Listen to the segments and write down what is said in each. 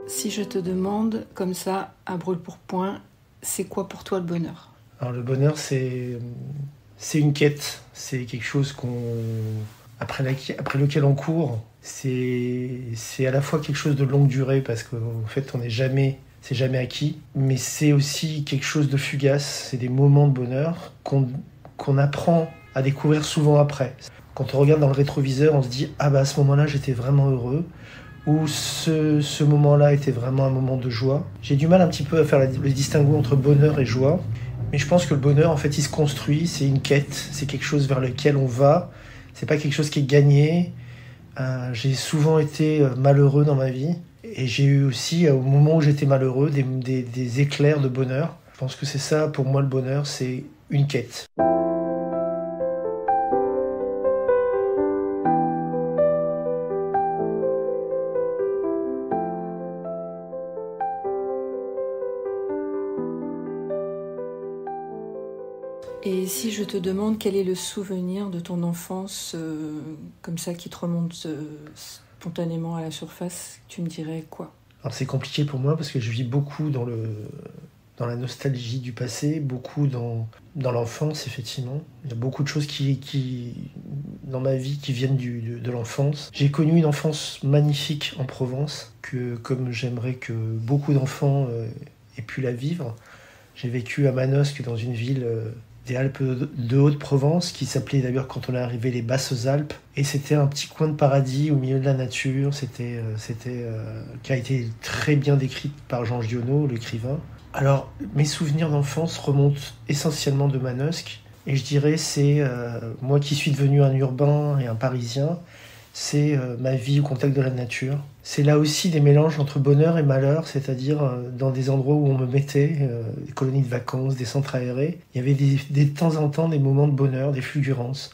Si je te demande, comme ça, à brûle-pourpoint, c'est quoi pour toi le bonheur ? Alors le bonheur, c'est une quête, c'est quelque chose après lequel on court. C'est à la fois quelque chose de longue durée parce qu'en fait, c'est jamais acquis, mais c'est aussi quelque chose de fugace. C'est des moments de bonheur qu'on apprend à découvrir souvent après. Quand on regarde dans le rétroviseur, on se dit ah bah à ce moment-là, j'étais vraiment heureux. Où ce moment-là était vraiment un moment de joie. J'ai du mal un petit peu à faire le distinguo entre bonheur et joie, mais je pense que le bonheur, en fait, il se construit, c'est une quête, c'est quelque chose vers lequel on va, c'est pas quelque chose qui est gagné. J'ai souvent été malheureux dans ma vie, et j'ai eu aussi, au moment où j'étais malheureux, des éclairs de bonheur. Je pense que c'est ça, pour moi, le bonheur, c'est une quête. Et si je te demande quel est le souvenir de ton enfance, comme ça, qui te remonte spontanément à la surface, tu me dirais quoi ? Alors c'est compliqué pour moi parce que je vis beaucoup dans la nostalgie du passé, beaucoup dans l'enfance, effectivement. Il y a beaucoup de choses qui dans ma vie qui viennent de l'enfance. J'ai connu une enfance magnifique en Provence, comme j'aimerais que beaucoup d'enfants aient pu la vivre. J'ai vécu à Manosque, dans une ville des Alpes de Haute-Provence, qui s'appelait d'ailleurs, quand on est arrivé, les Basses-Alpes. Et c'était un petit coin de paradis au milieu de la nature, qui a été très bien décrit par Jean Giono, l'écrivain. Alors, mes souvenirs d'enfance remontent essentiellement de Manosque. Et je dirais, c'est moi qui suis devenu un urbain et un parisien, c'est ma vie au contact de la nature. C'est là aussi des mélanges entre bonheur et malheur, c'est-à-dire dans des endroits où on me mettait, des colonies de vacances, des centres aérés. Il y avait de temps en temps des moments de bonheur, des fulgurances,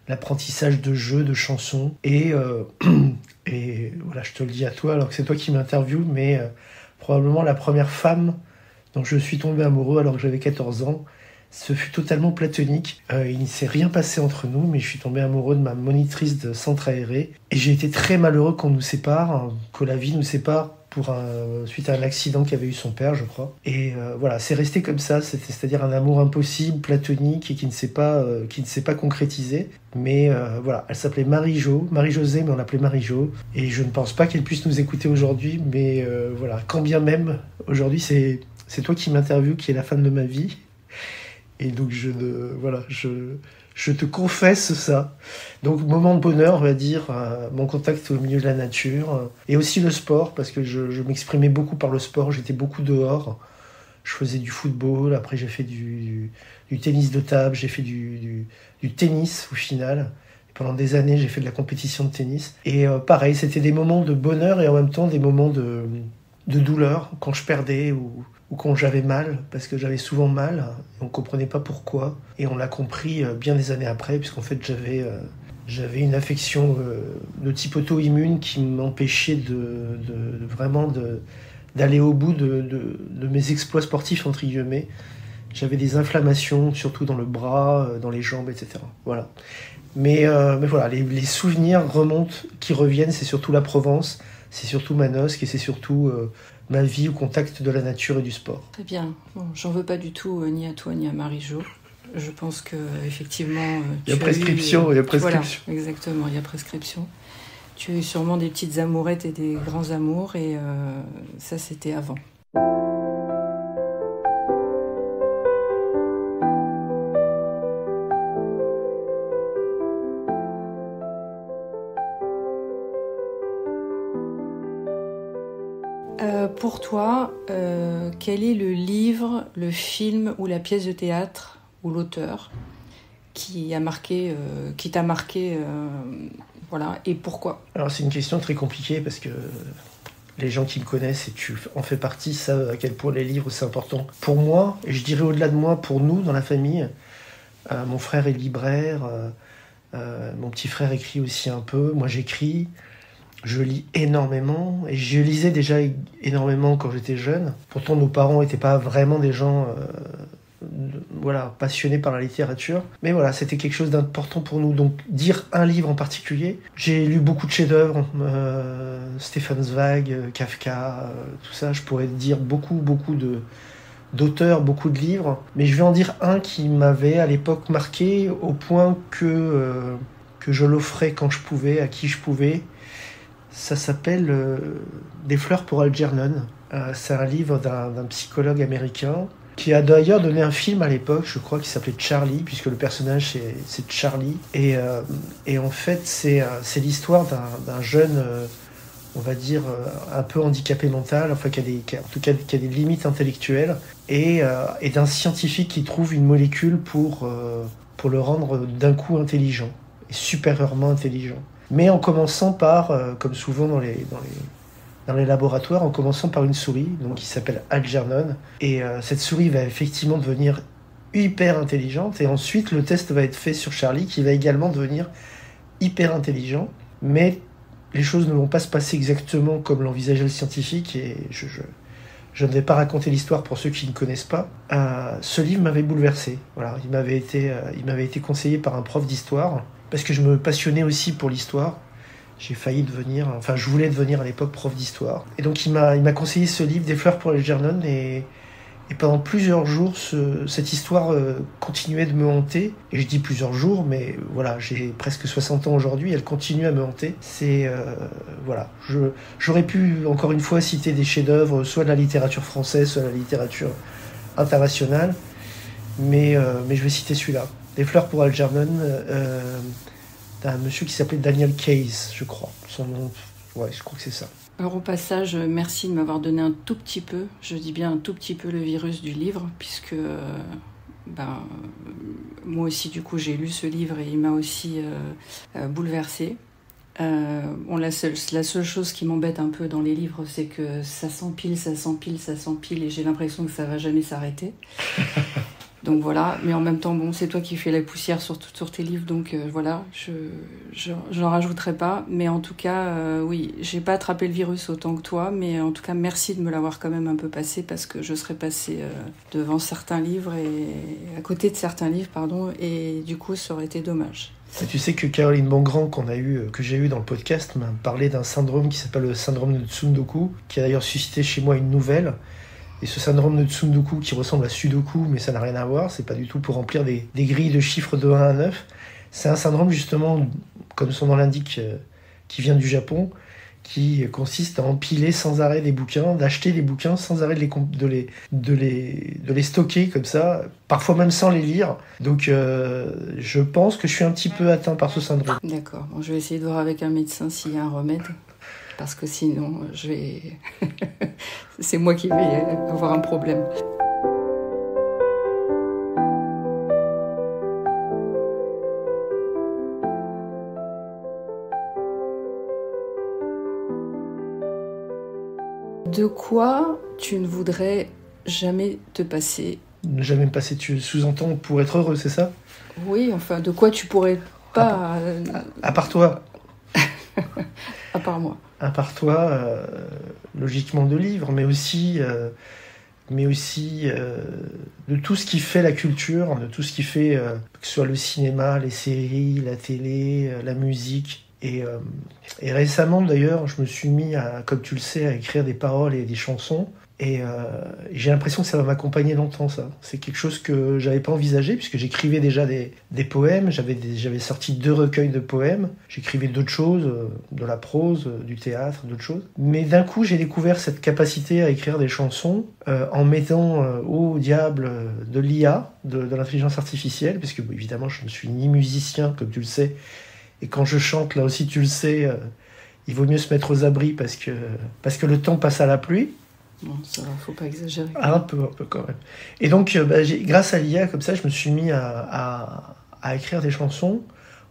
l'apprentissage de jeux, de chansons. Et voilà, je te le dis à toi, alors que c'est toi qui m'interviews, mais probablement la première femme dont je suis tombé amoureux alors que j'avais 14 ans, ce fut totalement platonique. Il ne s'est rien passé entre nous, mais je suis tombé amoureux de ma monitrice de centre aéré. Et j'ai été très malheureux qu'on nous sépare, que la vie nous sépare suite à un accident qu'avait eu son père, je crois. Et voilà, c'est resté comme ça, c'est-à-dire un amour impossible, platonique, et qui ne s'est pas concrétisé. Mais voilà, elle s'appelait Marie-Josée, mais on l'appelait Marie-Jo. Et je ne pense pas qu'elle puisse nous écouter aujourd'hui, mais voilà, quand bien même, aujourd'hui, c'est toi qui m'interviews, qui est la femme de ma vie. Et donc je te confesse ça. Donc moment de bonheur, on va dire, mon contact au milieu de la nature, et aussi le sport, parce que je m'exprimais beaucoup par le sport, j'étais beaucoup dehors. Je faisais du football, après j'ai fait du tennis de table, j'ai fait du tennis au final. Et pendant des années, j'ai fait de la compétition de tennis. Et pareil, c'était des moments de bonheur et en même temps des moments de douleur, quand je perdais ou quand j'avais mal, parce que j'avais souvent mal, on ne comprenait pas pourquoi, et on l'a compris bien des années après, puisqu'en fait j'avais une affection de type auto-immune qui m'empêchait vraiment d'aller au bout de mes exploits sportifs, entre guillemets. J'avais des inflammations, surtout dans le bras, dans les jambes, etc. Voilà. Mais voilà, les souvenirs qui reviennent, c'est surtout la Provence, c'est surtout Manosque, et c'est surtout ma vie au contact de la nature et du sport. Très bien. Bon, j'en veux pas du tout ni à toi ni à Marie-Jo. Je pense que effectivement, il y a prescription. Voilà, exactement, il y a prescription. Tu as eu sûrement des petites amourettes et des grands amours, et ça c'était avant. Pour toi, quel est le livre, le film ou la pièce de théâtre ou l'auteur qui t'a marqué, voilà, et pourquoi ? Alors c'est une question très compliquée parce que les gens qui me connaissent, et tu en fais partie, savent à quel point les livres c'est important. Pour moi, et je dirais au-delà de moi, pour nous dans la famille, mon frère est libraire, mon petit frère écrit aussi un peu, moi j'écris. Je lis énormément, et je lisais déjà énormément quand j'étais jeune. Pourtant, nos parents n'étaient pas vraiment des gens passionnés par la littérature. Mais voilà, c'était quelque chose d'important pour nous. Donc, dire un livre en particulier, j'ai lu beaucoup de chefs-d'œuvre, Stefan Zweig, Kafka, tout ça. Je pourrais dire beaucoup d'auteurs, beaucoup de livres. Mais je vais en dire un qui m'avait à l'époque marqué au point que je l'offrais quand je pouvais, à qui je pouvais. Ça s'appelle Des fleurs pour Algernon. C'est un livre d'un psychologue américain qui a d'ailleurs donné un film à l'époque, je crois, qui s'appelait Charlie, puisque le personnage c'est Charlie. Et en fait, c'est l'histoire d'un jeune, on va dire, un peu handicapé mental, enfin qui a des limites intellectuelles, et d'un scientifique qui trouve une molécule pour le rendre d'un coup intelligent, et supérieurement intelligent. Mais en commençant par, comme souvent dans les laboratoires, en commençant par une souris, donc qui s'appelle Algernon. Et cette souris va effectivement devenir hyper intelligente. Et ensuite, le test va être fait sur Charlie, qui va également devenir hyper intelligent. Mais les choses ne vont pas se passer exactement comme l'envisageait le scientifique. Et je ne vais pas raconter l'histoire pour ceux qui ne connaissent pas. Ce livre m'avait bouleversé. Voilà, il m'avait été conseillé par un prof d'histoire, parce que je me passionnais aussi pour l'histoire. Je voulais devenir à l'époque prof d'histoire. Et donc il m'a conseillé ce livre, Des fleurs pour Algernon, et pendant plusieurs jours, cette histoire continuait de me hanter. Et je dis plusieurs jours, mais voilà, j'ai presque 60 ans aujourd'hui, elle continue à me hanter. J'aurais pu encore une fois citer des chefs-d'œuvre, soit de la littérature française, soit de la littérature internationale, mais je vais citer celui-là. Des fleurs pour Algernon, d'un monsieur qui s'appelait Daniel Case, je crois. Son nom, je crois que c'est ça. Alors au passage, merci de m'avoir donné un tout petit peu, je dis bien un tout petit peu, le virus du livre, puisque moi aussi du coup j'ai lu ce livre et il m'a aussi bouleversée. La seule chose qui m'embête un peu dans les livres, c'est que ça s'empile et j'ai l'impression que ça va jamais s'arrêter. Donc voilà, mais en même temps, bon, c'est toi qui fais la poussière sur tes livres, donc voilà, j'en rajouterai pas. Mais en tout cas, oui, j'ai pas attrapé le virus autant que toi, mais en tout cas, merci de me l'avoir quand même un peu passé, parce que je serais passée devant certains livres, et à côté de certains livres, pardon, et du coup, ça aurait été dommage. Et tu sais que Caroline Bongrand, que j'ai eu dans le podcast, m'a parlé d'un syndrome qui s'appelle le syndrome de Tsundoku, qui a d'ailleurs suscité chez moi une nouvelle. Et ce syndrome de Tsundoku qui ressemble à Sudoku, mais ça n'a rien à voir, c'est pas du tout pour remplir des grilles de chiffres de 1 à 9. C'est un syndrome justement, comme son nom l'indique, qui vient du Japon, qui consiste à empiler sans arrêt des bouquins, d'acheter des bouquins sans arrêt de les stocker comme ça, parfois même sans les lire. Donc je pense que je suis un petit peu atteint par ce syndrome. D'accord, bon, je vais essayer de voir avec un médecin s'il y a un remède. Parce que sinon, c'est moi qui vais avoir un problème. De quoi tu ne voudrais jamais te passer ? Ne jamais me passer, tu sous-entends pour être heureux, c'est ça ? Oui, enfin, de quoi tu pourrais pas... À part toi. À part moi. À part toi, logiquement de livres, mais aussi de tout ce qui fait la culture, de tout ce qui fait, que ce soit le cinéma, les séries, la télé, la musique. Et récemment, d'ailleurs, je me suis mis, comme tu le sais, à écrire des paroles et des chansons. Et j'ai l'impression que ça va m'accompagner longtemps, ça. C'est quelque chose que j'avais pas envisagé, puisque j'écrivais déjà des poèmes. J'avais sorti 2 recueils de poèmes. J'écrivais d'autres choses, de la prose, du théâtre, d'autres choses. Mais d'un coup, j'ai découvert cette capacité à écrire des chansons en mettant au diable de l'IA, de l'intelligence artificielle, puisque évidemment, je ne suis ni musicien, comme tu le sais. Et quand je chante, là aussi, tu le sais, il vaut mieux se mettre aux abris parce que le temps passe à la pluie. Bon, ça va, faut pas exagérer. Un peu quand même. Et donc, grâce à l'IA, comme ça, je me suis mis à écrire des chansons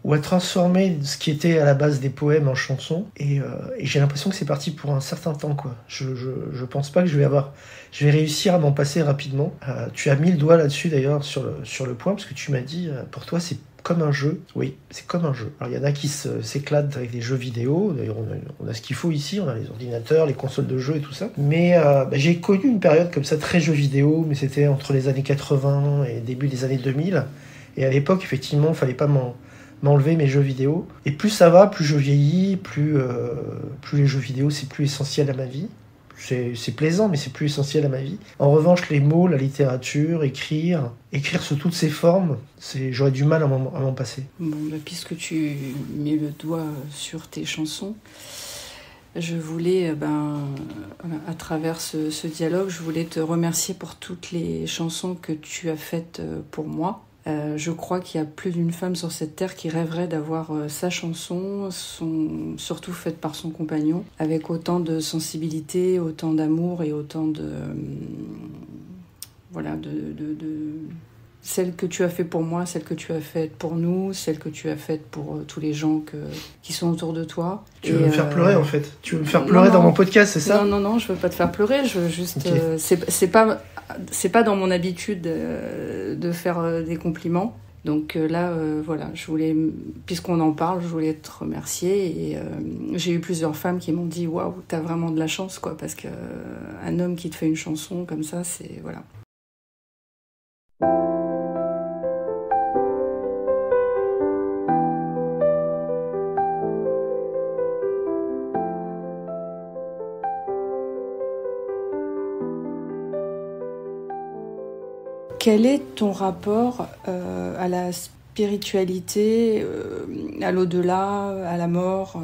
ou à transformer ce qui était à la base des poèmes en chansons. Et j'ai l'impression que c'est parti pour un certain temps, quoi. Je pense pas que je vais réussir à m'en passer rapidement. Tu as mis le doigt là-dessus, d'ailleurs, sur le point, parce que tu m'as dit, pour toi, comme un jeu. Oui, c'est comme un jeu. Alors il y en a qui s'éclatent avec des jeux vidéo. D'ailleurs, on a ce qu'il faut ici. On a les ordinateurs, les consoles de jeux et tout ça. Mais j'ai connu une période comme ça, très jeux vidéo, mais c'était entre les années 80 et début des années 2000. Et à l'époque, effectivement, il fallait pas m'enlever mes jeux vidéo. Et plus ça va, plus je vieillis, plus les jeux vidéo, c'est plus essentiel à ma vie. C'est plaisant, mais c'est plus essentiel à ma vie. En revanche, les mots, la littérature, écrire sous toutes ses formes, j'aurais du mal à m'en passer. Bon, puisque tu mets le doigt sur tes chansons, je voulais, à travers ce dialogue, je voulais te remercier pour toutes les chansons que tu as faites pour moi. Je crois qu'il y a plus d'une femme sur cette terre qui rêverait d'avoir sa chanson, surtout faite par son compagnon, avec autant de sensibilité, autant d'amour et autant de celle que tu as fait pour moi, celle que tu as faite pour nous, celle que tu as faite pour tous les gens qui sont autour de toi. Tu veux me faire pleurer en fait. Tu veux me faire pleurer dans mon podcast, c'est ça? Non, je veux pas te faire pleurer. Je veux juste. Okay. C'est pas dans mon habitude de faire des compliments. Donc là, je voulais, puisqu'on en parle, je voulais te remercier. Et j'ai eu plusieurs femmes qui m'ont dit waouh, t'as vraiment de la chance, quoi, parce qu'un homme qui te fait une chanson comme ça, c'est voilà. Quel est ton rapport à la spiritualité, à l'au-delà, à la mort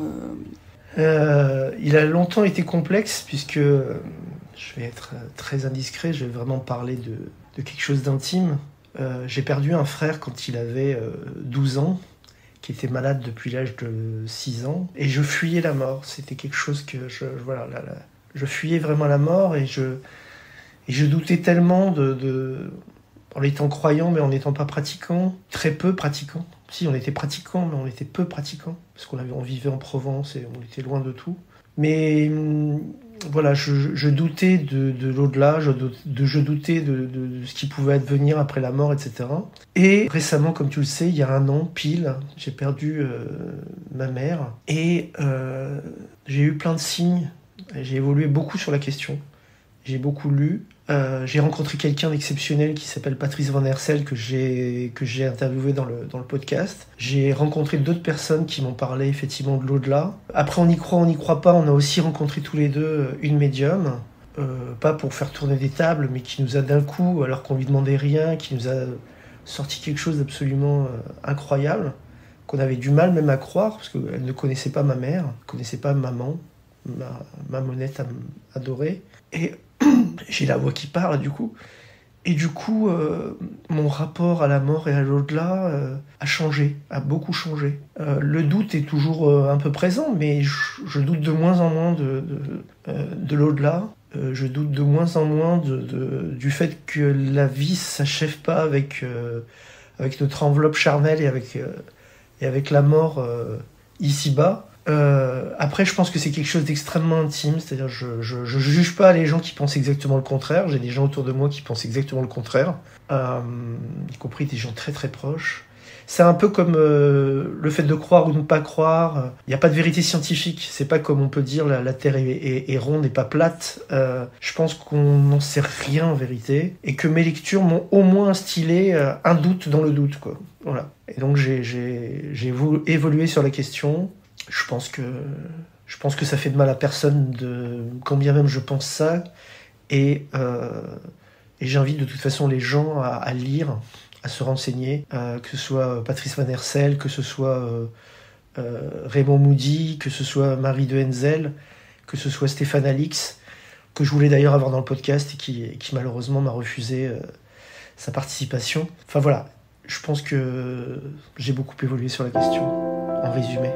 Il a longtemps été complexe puisque, je vais être très indiscret, je vais vraiment parler de quelque chose d'intime. J'ai perdu un frère quand il avait 12 ans, qui était malade depuis l'âge de 6 ans, et je fuyais la mort. C'était quelque chose que je fuyais vraiment la mort et je doutais tellement en étant croyant, mais en n'étant pas pratiquant, très peu pratiquant. Si, on était pratiquant, mais on était peu pratiquant, parce qu'on vivait en Provence et on était loin de tout. Mais voilà, je doutais de l'au-delà, je doutais de ce qui pouvait advenir après la mort, etc. Et récemment, comme tu le sais, il y a 1 an pile, j'ai perdu ma mère, et j'ai eu plein de signes. J'ai évolué beaucoup sur la question. J'ai beaucoup lu. J'ai rencontré quelqu'un d'exceptionnel qui s'appelle Patrice Van Hersel que j'ai interviewé dans le podcast. J'ai rencontré d'autres personnes qui m'ont parlé effectivement de l'au-delà. Après, on y croit pas. On a aussi rencontré tous les deux une médium, pas pour faire tourner des tables, mais qui nous a d'un coup, alors qu'on lui demandait rien, qui nous a sorti quelque chose d'absolument incroyable, qu'on avait du mal même à croire, parce qu'elle ne connaissait pas ma mère, elle ne connaissait pas maman, ma monette adorée. Et j'ai la voix qui parle du coup. Et du coup, mon rapport à la mort et à l'au-delà a changé, a beaucoup changé. Le doute est toujours un peu présent, mais je doute de moins en moins de l'au-delà. Je doute de moins en moins du fait que la vie ne s'achève pas avec notre enveloppe charnelle et avec la mort ici-bas. Après, je pense que c'est quelque chose d'extrêmement intime, c'est-à-dire je juge pas les gens qui pensent exactement le contraire. J'ai des gens autour de moi qui pensent exactement le contraire, y compris des gens très très proches. C'est un peu comme le fait de croire ou de ne pas croire. Il n'y a pas de vérité scientifique. C'est pas comme on peut dire la Terre est ronde et pas plate. Je pense qu'on n'en sait rien en vérité et que mes lectures m'ont au moins instillé un doute dans le doute, quoi. Voilà. Et donc j'ai évolué sur la question. Je pense que ça fait de mal à personne, quand bien même je pense ça. Et j'invite de toute façon les gens à lire, à se renseigner, que ce soit Patrice Van Hersel, que ce soit Raymond Moody, que ce soit Marie de Henzel, que ce soit Stéphane Alix, que je voulais d'ailleurs avoir dans le podcast et qui malheureusement m'a refusé sa participation. Enfin voilà, je pense que j'ai beaucoup évolué sur la question, en résumé.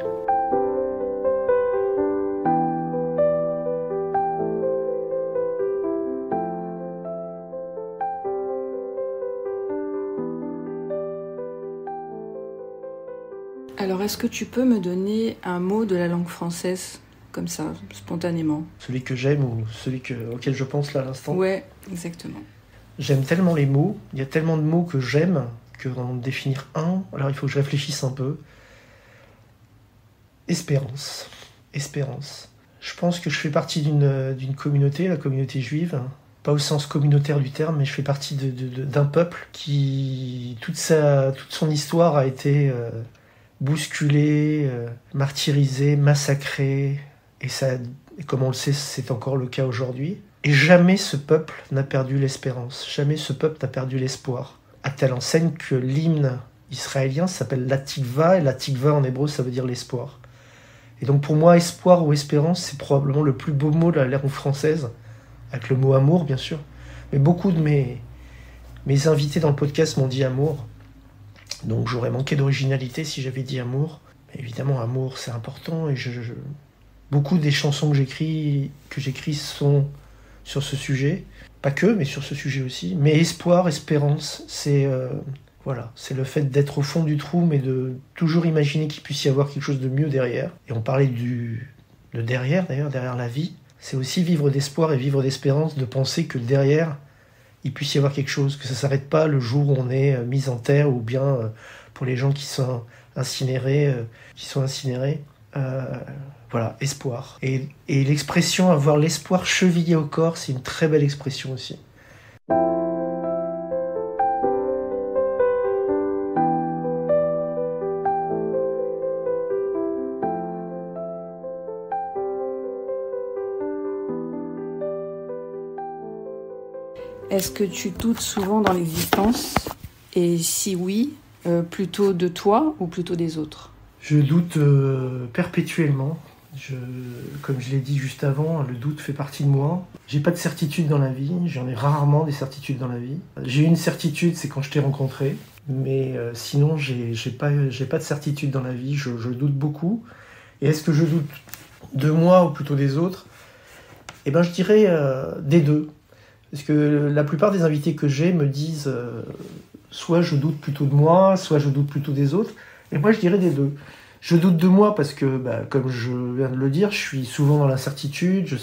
Alors, est-ce que tu peux me donner un mot de la langue française, comme ça, spontanément? Celui que j'aime ou celui auquel je pense là à l'instant? Ouais, exactement. J'aime tellement les mots, il y a tellement de mots que j'aime que en définir un. Alors il faut que je réfléchisse un peu. Espérance. Espérance. Je pense que je fais partie d'une communauté, la communauté juive, pas au sens communautaire du terme, mais je fais partie d'un peuple qui, toute son histoire a été bousculée, martyrisée, massacrée, et comme on le sait, c'est encore le cas aujourd'hui. Et jamais ce peuple n'a perdu l'espérance, jamais ce peuple n'a perdu l'espoir. À telle enseigne que l'hymne israélien s'appelle la tikva, et la tikva en hébreu ça veut dire l'espoir. Et donc pour moi, espoir ou espérance, c'est probablement le plus beau mot de la langue française, avec le mot amour bien sûr. Mais beaucoup de mes invités dans le podcast m'ont dit amour, donc j'aurais manqué d'originalité si j'avais dit amour. Mais évidemment, amour c'est important, et beaucoup des chansons que j'écris sont sur ce sujet. Pas que, mais sur ce sujet aussi. Mais espoir, espérance, c'est le fait d'être au fond du trou, mais de toujours imaginer qu'il puisse y avoir quelque chose de mieux derrière. Et on parlait de derrière, d'ailleurs, derrière la vie. C'est aussi vivre d'espoir et vivre d'espérance, de penser que derrière, il puisse y avoir quelque chose, que ça ne s'arrête pas le jour où on est mis en terre, ou bien pour les gens qui sont incinérés. Voilà, espoir. Et l'expression avoir l'espoir chevillé au corps, c'est une très belle expression aussi. Est-ce que tu doutes souvent dans l'existence? Et si oui, plutôt de toi ou plutôt des autres? Je doute perpétuellement. Comme je l'ai dit juste avant, le doute fait partie de moi. J'ai pas de certitude dans la vie, j'en ai rarement des certitudes dans la vie. J'ai une certitude, c'est quand je t'ai rencontré, mais sinon j'ai pas de certitude dans la vie, je doute beaucoup. Et est-ce que je doute de moi ou plutôt des autres? Eh ben je dirais des deux. Parce que la plupart des invités que j'ai me disent soit je doute plutôt de moi, soit je doute plutôt des autres. Et moi je dirais des deux. Je doute de moi parce que, comme je viens de le dire, je suis souvent dans l'incertitude, je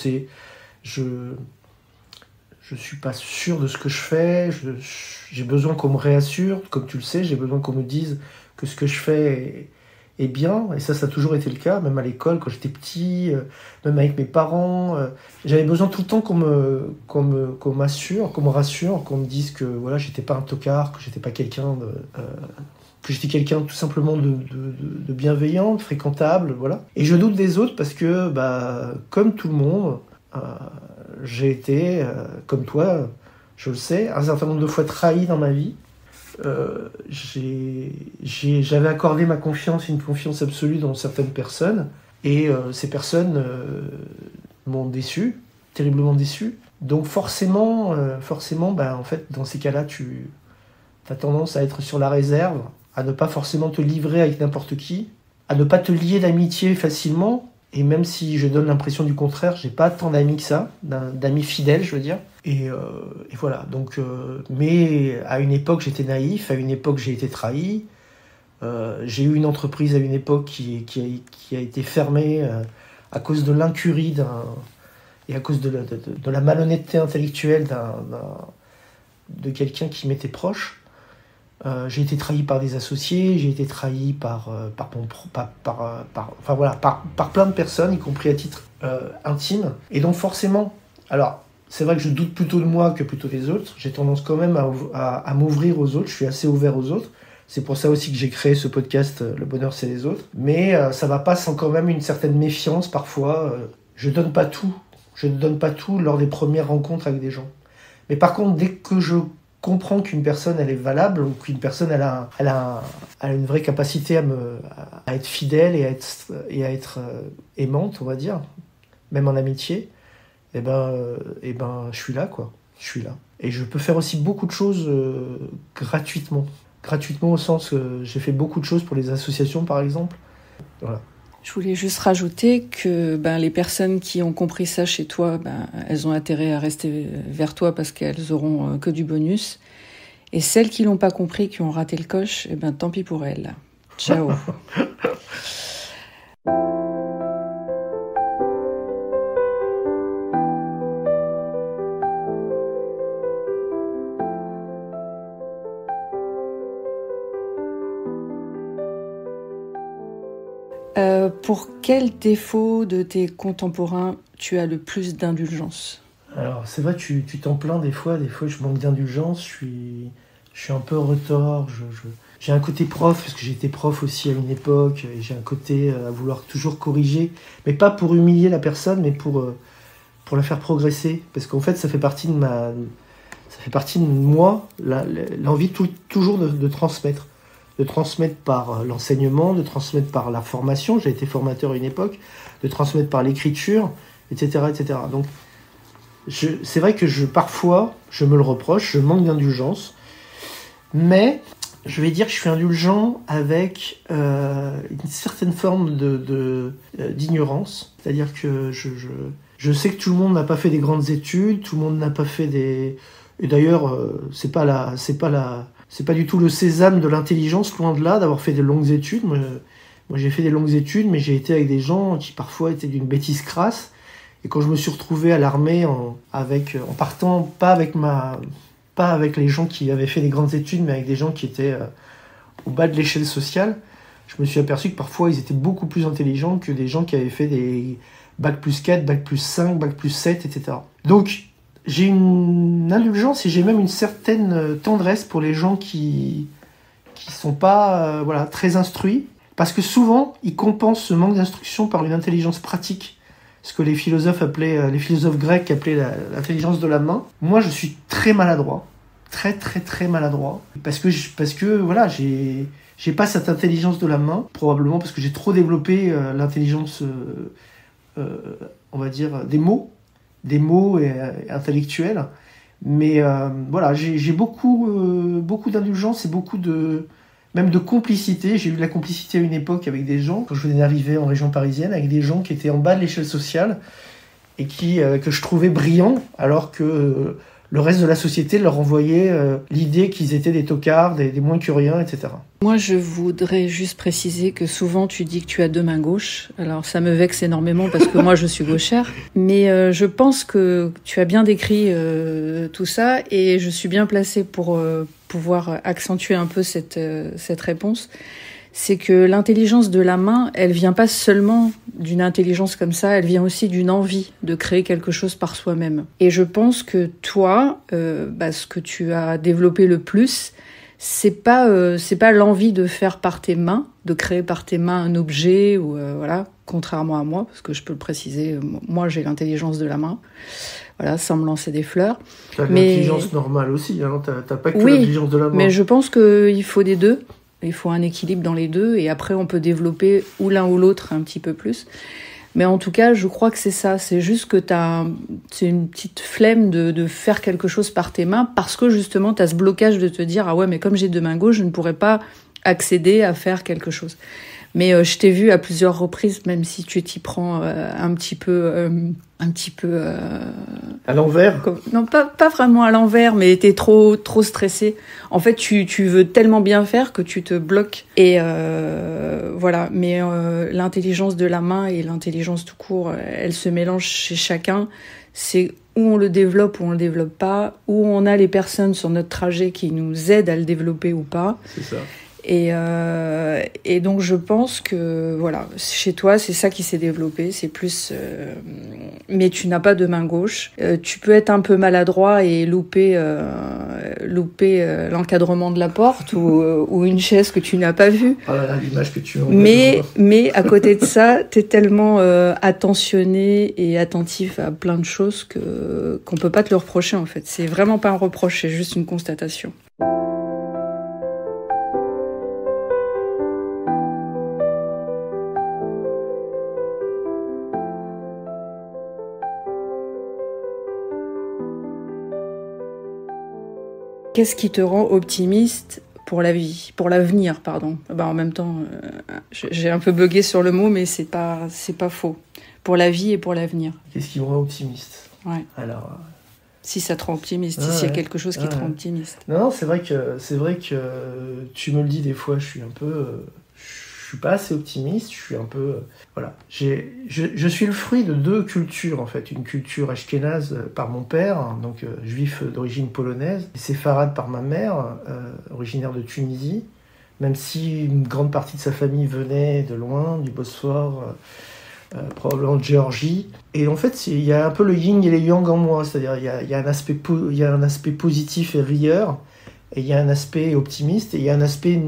suis pas sûr de ce que je fais, j'ai besoin qu'on me réassure, comme tu le sais, j'ai besoin qu'on me dise que ce que je fais est bien, et ça a toujours été le cas, même à l'école quand j'étais petit, même avec mes parents, j'avais besoin tout le temps qu'on m'assure, qu'on me rassure, qu'on me dise que voilà, j'étais pas un tocard, que j'étais pas quelqu'un que j'étais quelqu'un tout simplement de bienveillant, de fréquentable, voilà. Et je doute des autres parce que, comme tout le monde, j'ai été, comme toi, je le sais, un certain nombre de fois trahi dans ma vie. J'avais accordé ma confiance, une confiance absolue dans certaines personnes, et ces personnes m'ont déçu, terriblement déçu. Donc forcément, en fait, dans ces cas-là, tu as tendance à être sur la réserve, à ne pas forcément te livrer avec n'importe qui, à ne pas te lier d'amitié facilement, et même si je donne l'impression du contraire, j'ai pas tant d'amis que ça, d'amis fidèles, je veux dire. Et voilà, donc, mais à une époque j'étais naïf, à une époque j'ai été trahi, j'ai eu une entreprise à une époque qui a été fermée à cause de l'incurie et à cause de la malhonnêteté intellectuelle de quelqu'un qui m'était proche. J'ai été trahi par des associés, j'ai été trahi par plein de personnes, y compris à titre intime. Et donc forcément, alors c'est vrai que je doute plutôt de moi que plutôt des autres. J'ai tendance quand même à m'ouvrir aux autres, je suis assez ouvert aux autres. C'est pour ça aussi que j'ai créé ce podcast Le bonheur c'est les autres. Mais ça va pas sans quand même une certaine méfiance parfois. Je donne pas tout lors des premières rencontres avec des gens. Mais par contre, dès que je comprends qu'une personne elle est valable, ou qu'une personne elle a une vraie capacité à être fidèle et à être aimante, on va dire, même en amitié, et ben je suis là, quoi. Je suis là. Et je peux faire aussi beaucoup de choses gratuitement. Gratuitement au sens que j'ai fait beaucoup de choses pour les associations, par exemple. Voilà. Je voulais juste rajouter que les personnes qui ont compris ça chez toi, elles ont intérêt à rester vers toi parce qu'elles auront que du bonus. Et celles qui l'ont pas compris, qui ont raté le coche, tant pis pour elles. Ciao. pour quel défaut de tes contemporains tu as le plus d'indulgence ? Alors, c'est vrai, tu t'en plains des fois je manque d'indulgence, je suis un peu retors, j'ai un côté prof, parce que j'ai été prof aussi à une époque, et j'ai un côté à vouloir toujours corriger, mais pas pour humilier la personne, mais pour la faire progresser, parce qu'en fait, ça fait partie de moi, l'envie toujours de transmettre. De transmettre par l'enseignement, de transmettre par la formation, j'ai été formateur à une époque, de transmettre par l'écriture, etc. etc. Donc, c'est vrai que parfois, je me le reproche, je manque d'indulgence, mais je vais dire que je suis indulgent avec une certaine forme d'ignorance. C'est-à-dire que je sais que tout le monde n'a pas fait des grandes études, tout le monde n'a pas fait des... Et d'ailleurs, c'est pas du tout le sésame de l'intelligence, loin de là, d'avoir fait de longues études. Moi, j'ai fait des longues études, mais j'ai été avec des gens qui parfois étaient d'une bêtise crasse. Et quand je me suis retrouvé à l'armée en partant pas avec les gens qui avaient fait des grandes études, mais avec des gens qui étaient au bas de l'échelle sociale, je me suis aperçu que parfois ils étaient beaucoup plus intelligents que des gens qui avaient fait des bac plus 4, bac plus 5, bac plus 7, etc. Donc j'ai une indulgence et j'ai même une certaine tendresse pour les gens qui sont pas très instruits, parce que souvent ils compensent ce manque d'instruction par une intelligence pratique. Ce que les philosophes grecs appelaient l'intelligence de la main. Moi, je suis très maladroit, très très très maladroit, parce que voilà, j'ai pas cette intelligence de la main, probablement parce que j'ai trop développé l'intelligence, on va dire, des mots et intellectuels. Mais voilà, j'ai beaucoup d'indulgence et même de complicité. J'ai eu de la complicité à une époque avec des gens, quand je venais d'arriver en région parisienne, avec des gens qui étaient en bas de l'échelle sociale et que je trouvais brillants, alors que le reste de la société leur envoyait l'idée qu'ils étaient des tocards, des moins que rien, etc. Moi, je voudrais juste préciser que souvent tu dis que tu as deux mains gauches. Alors ça me vexe énormément parce que moi je suis gauchère. Mais je pense que tu as bien décrit tout ça et je suis bien placée pour pouvoir accentuer un peu cette réponse. C'est que l'intelligence de la main, elle vient pas seulement d'une intelligence comme ça, elle vient aussi d'une envie de créer quelque chose par soi-même. Et je pense que toi, ce que tu as développé le plus, c'est pas l'envie de faire par tes mains, de créer par tes mains un objet ou voilà, contrairement à moi, parce que je peux le préciser, moi j'ai l'intelligence de la main. Voilà, sans me lancer des fleurs. T'as l'intelligence normale aussi, hein, t'as pas que l'intelligence de la main. Mais je pense qu'il faut des deux. Il faut un équilibre dans les deux et après on peut développer ou l'un ou l'autre un petit peu plus. Mais en tout cas, je crois que c'est ça. C'est juste que c'est une petite flemme de faire quelque chose par tes mains parce que justement t'as ce blocage de te dire « Ah ouais, mais comme j'ai deux mains gauches, je ne pourrais pas accéder à faire quelque chose. » Mais je t'ai vu à plusieurs reprises, même si tu t'y prends un petit peu à l'envers. Non, pas vraiment à l'envers, mais t'es trop stressé. En fait, tu veux tellement bien faire que tu te bloques. Et voilà. Mais l'intelligence de la main et l'intelligence tout court, elles se mélangent chez chacun. C'est où on le développe ou on le développe pas, où on a les personnes sur notre trajet qui nous aident à le développer ou pas. C'est ça. Et donc je pense que voilà, chez toi c'est ça qui s'est développé, c'est plus mais tu n'as pas de main gauche, tu peux être un peu maladroit et louper l'encadrement de la porte ou une chaise que tu n'as pas vue. Ah là là, l'image que tu as. Mais à côté de ça, t'es tellement attentionné et attentif à plein de choses qu'on peut pas te le reprocher en fait. C'est vraiment pas un reproche, c'est juste une constatation. Qu'est-ce qui te rend optimiste pour la vie, pour l'avenir, pardon. En même temps, j'ai un peu bugué sur le mot, mais c'est pas faux. Pour la vie et pour l'avenir. Qu'est-ce qui me rend optimiste ? Ouais. Alors, si ça te rend optimiste, s'il y a quelque chose qui te rend optimiste. Non, c'est vrai que tu me le dis des fois, je suis pas assez optimiste, je suis un peu... voilà. Je suis le fruit de deux cultures, en fait. Une culture ashkénaze par mon père, donc juif d'origine polonaise, et séfarade par ma mère, originaire de Tunisie. même si une grande partie de sa famille venait de loin, du Bosphore, probablement de Géorgie. Et en fait, il y a un peu le yin et le yang en moi, c'est-à-dire il y a un aspect positif et rieur, et il y a un aspect optimiste, et il y a un aspect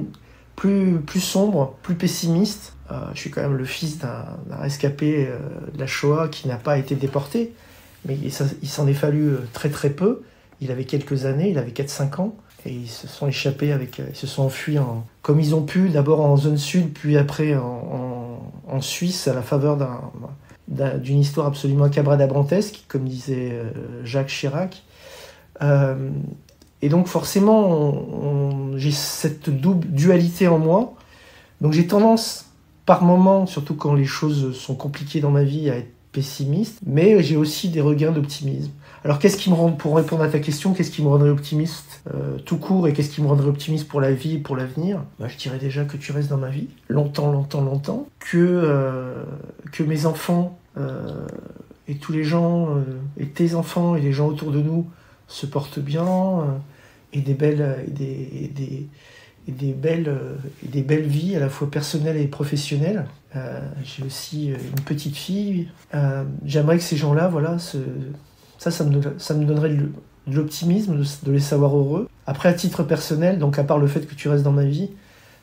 plus sombre, plus pessimiste. Je suis quand même le fils d'un rescapé de la Shoah qui n'a pas été déporté, mais il s'en est fallu très très peu. Il avait quelques années, il avait 4-5 ans, et ils se sont échappés ils se sont enfuis comme ils ont pu, d'abord en zone sud, puis après en Suisse, à la faveur d'une histoire absolument abracadabrantesque, comme disait Jacques Chirac. Et donc forcément, j'ai cette double dualité en moi. Donc j'ai tendance, par moments, surtout quand les choses sont compliquées dans ma vie, à être pessimiste, mais j'ai aussi des regains d'optimisme. Alors pour répondre à ta question, qu'est-ce qui me rendrait optimiste tout court, et qu'est-ce qui me rendrait optimiste pour la vie et pour l'avenir? Je dirais déjà que tu restes dans ma vie, longtemps, que mes enfants et tous les gens, et tes enfants et les gens autour de nous se portent bien, et des belles vies à la fois personnelles et professionnelles. J'ai aussi une petite fille. J'aimerais que ces gens-là, voilà, ça me donnerait de l'optimisme de les savoir heureux. Après, à titre personnel, donc à part le fait que tu restes dans ma vie,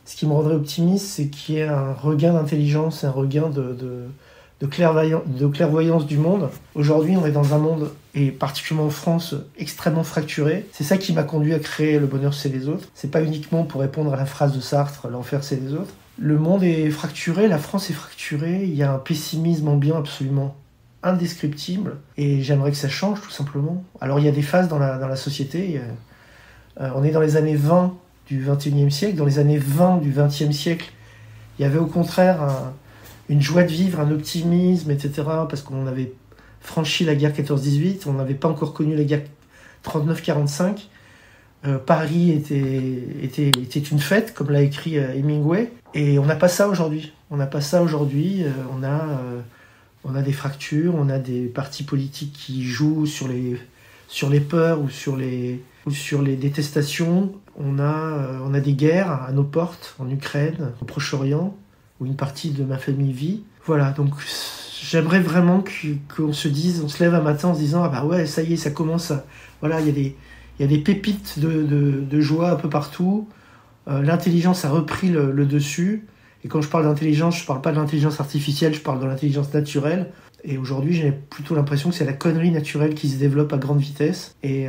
ce qui me rendrait optimiste, c'est qu'il y ait un regain d'intelligence, un regain de clairvoyance du monde. Aujourd'hui, on est dans un monde, et particulièrement en France, extrêmement fracturé. C'est ça qui m'a conduit à créer Le Bonheur, c'est les autres. C'est pas uniquement pour répondre à la phrase de Sartre, l'enfer, c'est les autres. Le monde est fracturé, la France est fracturée, il y a un pessimisme ambiant absolument indescriptible, et j'aimerais que ça change, tout simplement. Alors, il y a des phases dans la société. On est dans les années 20 du 21e siècle. Dans les années 20 du 20e siècle, il y avait au contraire une joie de vivre, un optimisme, etc., parce qu'on avait franchi la guerre 14-18, on n'avait pas encore connu la guerre 39-45. Paris était une fête, comme l'a écrit Hemingway, et on n'a pas ça aujourd'hui. On a des fractures, on a des partis politiques qui jouent sur les peurs ou sur les détestations. On a des guerres à nos portes, en Ukraine, au Proche-Orient, où une partie de ma famille vit. Voilà, donc j'aimerais vraiment qu'on se dise, on se lève un matin en se disant « Ah bah ouais, ça y est, ça commence à... » Voilà, il y a des pépites de joie un peu partout. L'intelligence a repris le dessus. Et quand je parle d'intelligence, je ne parle pas de l'intelligence artificielle, je parle de l'intelligence naturelle. Et aujourd'hui, j'ai plutôt l'impression que c'est la connerie naturelle qui se développe à grande vitesse. Et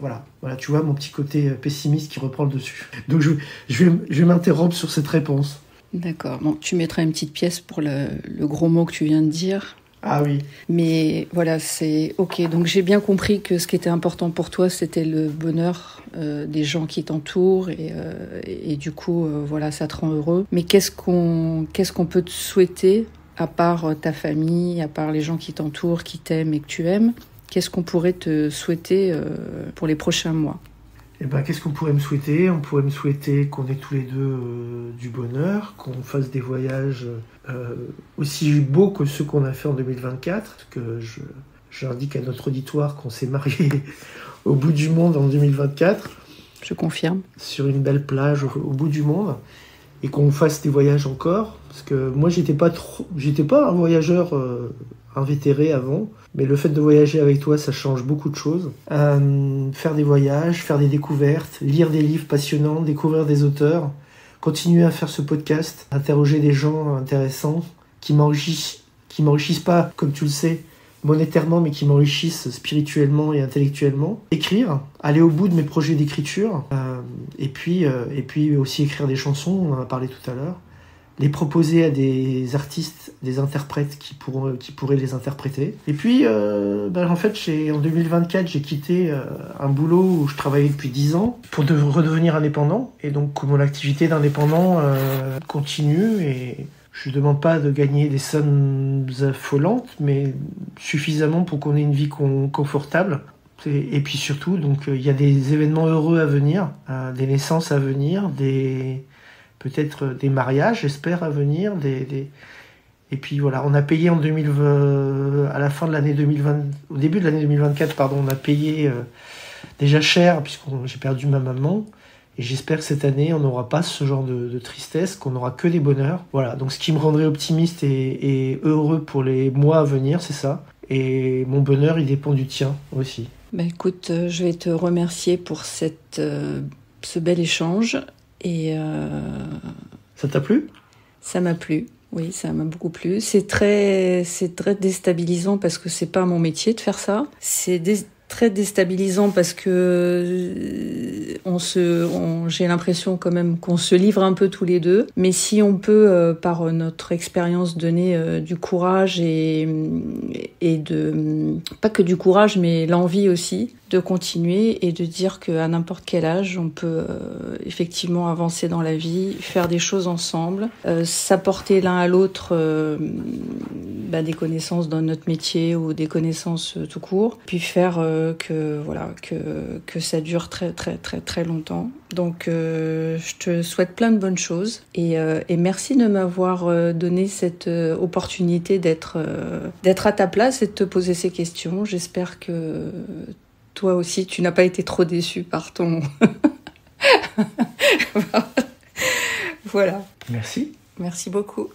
voilà, tu vois mon petit côté pessimiste qui reprend le dessus. Donc je vais m'interrompre sur cette réponse. D'accord. Bon, tu mettras une petite pièce pour le gros mot que tu viens de dire. Ah oui. Mais voilà, c'est ok. Donc j'ai bien compris que ce qui était important pour toi, c'était le bonheur des gens qui t'entourent, et du coup, voilà, ça te rend heureux. Mais qu'est-ce qu'on peut te souhaiter, à part ta famille, à part les gens qui t'entourent, qui t'aiment et que tu aimes? Qu'est-ce qu'on pourrait te souhaiter pour les prochains mois? Qu'est-ce qu'on pourrait me souhaiter? On pourrait me souhaiter qu'on ait tous les deux du bonheur, qu'on fasse des voyages aussi beaux que ceux qu'on a fait en 2024, que j'indique à notre auditoire qu'on s'est marié au bout du monde en 2024. Je confirme. Sur une belle plage au bout du monde, et qu'on fasse des voyages encore, parce que moi j'étais pas un voyageur invétéré avant, mais le fait de voyager avec toi, ça change beaucoup de choses. Faire des voyages, faire des découvertes, lire des livres passionnants, découvrir des auteurs, continuer à faire ce podcast, interroger des gens intéressants qui m'enrichissent pas, comme tu le sais, monétairement, mais qui m'enrichissent spirituellement et intellectuellement. Écrire, aller au bout de mes projets d'écriture, et puis aussi écrire des chansons, on en a parlé tout à l'heure, les proposer à des artistes, des interprètes qui pourraient les interpréter. Et puis, en fait, en 2024, j'ai quitté un boulot où je travaillais depuis 10 ans pour redevenir indépendant. Et donc, mon activité d'indépendant continue, et je ne demande pas de gagner des sommes affolantes, mais suffisamment pour qu'on ait une vie confortable. Et puis surtout, donc, il y a des événements heureux à venir, des naissances à venir, peut-être des mariages, j'espère, à venir. Et puis voilà, on a payé à la fin de l'année 2020, au début de l'année 2024, on a payé déjà cher, puisque j'ai perdu ma maman. Et j'espère que cette année, on n'aura pas ce genre de tristesse, qu'on n'aura que des bonheurs. Voilà, donc ce qui me rendrait optimiste et heureux pour les mois à venir, c'est ça. Et mon bonheur, il dépend du tien aussi. Bah écoute, je vais te remercier pour ce bel échange. Et ça t'a plu ? Ça m'a plu. Oui, ça m'a beaucoup plu. C'est très déstabilisant parce que c'est pas mon métier de faire ça. C'est très déstabilisant parce que j'ai l'impression quand même qu'on se livre un peu tous les deux. Mais si on peut, par notre expérience, donner du courage et pas que du courage, mais l'envie aussi de continuer et de dire qu'à n'importe quel âge, on peut effectivement avancer dans la vie, faire des choses ensemble, s'apporter l'un à l'autre des connaissances dans notre métier ou des connaissances tout court, puis faire que ça dure très très très très longtemps. Donc je te souhaite plein de bonnes choses et merci de m'avoir donné cette opportunité d'être à ta place et de te poser ces questions. J'espère que toi aussi, tu n'as pas été trop déçu par ton... Voilà. Merci. Merci beaucoup.